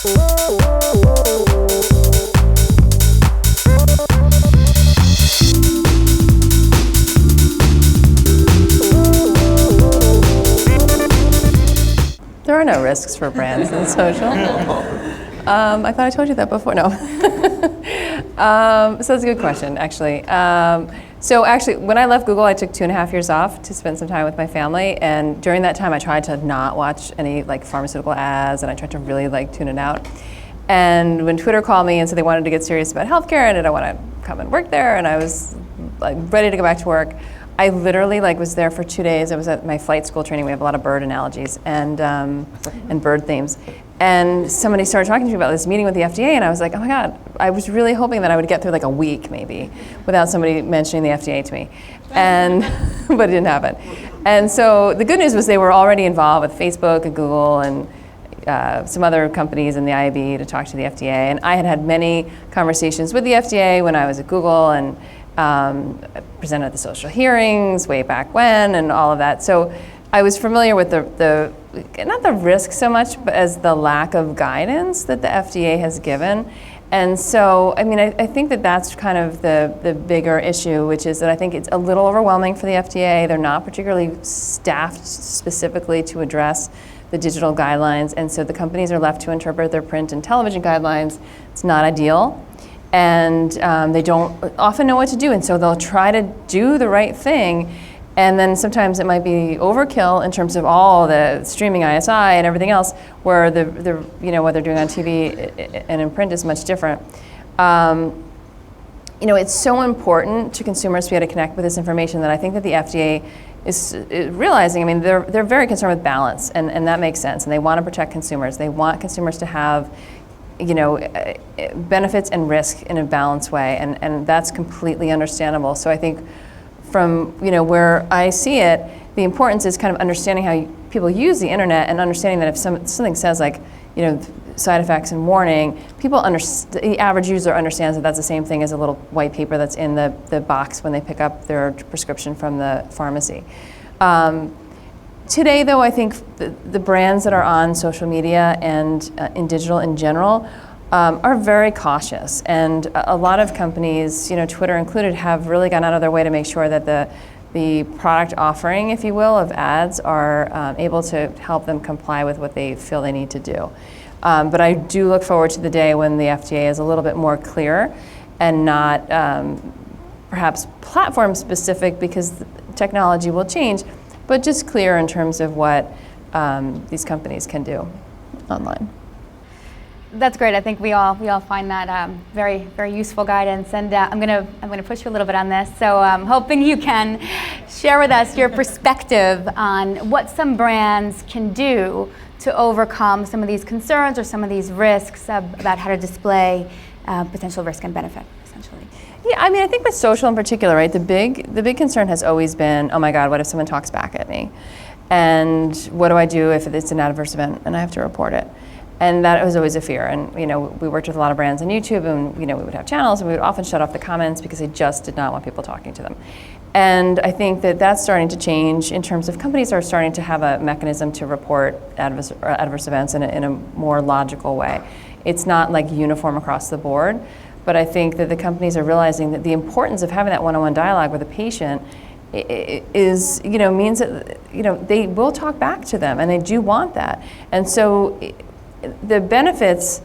There are no risks for brands in social. I thought I told you that before. No. So that's a good question, actually. So actually, when I left Google, I took 2.5 years off to spend some time with my family. And during that time, I tried to not watch any pharmaceutical ads, and I tried to really tune it out. And when Twitter called me and said they wanted to get serious about healthcare, and did I want to come and work there, and I was ready to go back to work, I literally was there for 2 days. I was at my flight school training. We have a lot of bird analogies and bird themes. And somebody started talking to me about this meeting with the FDA, and I was like, oh my God, I was really hoping that I would get through a week maybe without somebody mentioning the FDA to me. And but it didn't happen. And so the good news was they were already involved with Facebook and Google and some other companies in the IAB to talk to the FDA. And I had had many conversations with the FDA when I was at Google, and presented at the social hearings way back when and all of that. So I was familiar with the not the risk so much, but as the lack of guidance that the FDA has given. And so, I mean, I think that that's kind of the bigger issue, which is that I think it's a little overwhelming for the FDA. They're not particularly staffed specifically to address the digital guidelines. And so the companies are left to interpret their print and television guidelines. It's not ideal. And they don't often know what to do, and so they'll try to do the right thing, and then sometimes it might be overkill in terms of all the streaming ISI and everything else, where the what they're doing on TV and in print is much different. It's so important to consumers to be able to connect with this information that I think that the FDA is realizing. I mean, they're very concerned with balance, and that makes sense, and they want to protect consumers. They want consumers to have benefits and risk in a balanced way, and that's completely understandable. So I think from where I see it, the importance is kind of understanding how people use the internet, and understanding that if something says side effects and warning, the average user understands that that's the same thing as a little white paper that's in the box when they pick up their prescription from the pharmacy. Today, though, I think the brands that are on social media and in digital in general are very cautious. And a lot of companies, Twitter included, have really gone out of their way to make sure that the product offering, if you will, of ads are able to help them comply with what they feel they need to do. But I do look forward to the day when the FDA is a little bit more clear and not perhaps platform specific, because technology will change, but just clear in terms of what these companies can do online. That's great. I think we all find that very, very useful guidance. And I'm gonna push you a little bit on this. So I'm hoping you can share with us your perspective on what some brands can do to overcome some of these concerns or some of these risks about how to display potential risk and benefit, essentially. Yeah, I mean, I think with social in particular, right? The big concern has always been, oh my God, what if someone talks back at me? And what do I do if it's an adverse event and I have to report it? And that was always a fear. And we worked with a lot of brands on YouTube, and we would have channels, and we would often shut off the comments because they just did not want people talking to them. And I think that that's starting to change in terms of companies are starting to have a mechanism to report adverse events in a more logical way. It's not uniform across the board. But I think that the companies are realizing that the importance of having that one-on-one dialogue with a patient is, means that, they will talk back to them, and they do want that. And so the benefits,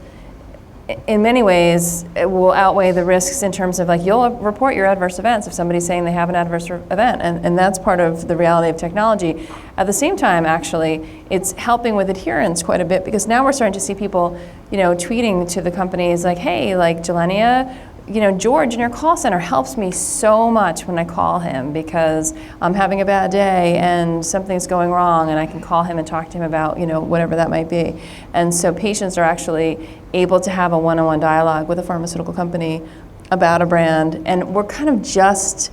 in many ways, will outweigh the risks in terms of you'll report your adverse events if somebody's saying they have an adverse event, and that's part of the reality of technology. At the same time, actually, it's helping with adherence quite a bit, because now we're starting to see people, tweeting to the companies hey, Gilenya, George in your call center helps me so much when I call him because I'm having a bad day and something's going wrong, and I can call him and talk to him about, whatever that might be. And so patients are actually able to have a one-on-one dialogue with a pharmaceutical company about a brand, and we're kind of just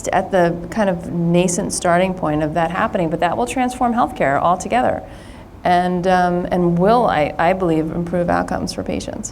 at the kind of nascent starting point of that happening, but that will transform healthcare altogether, and will, I believe, improve outcomes for patients.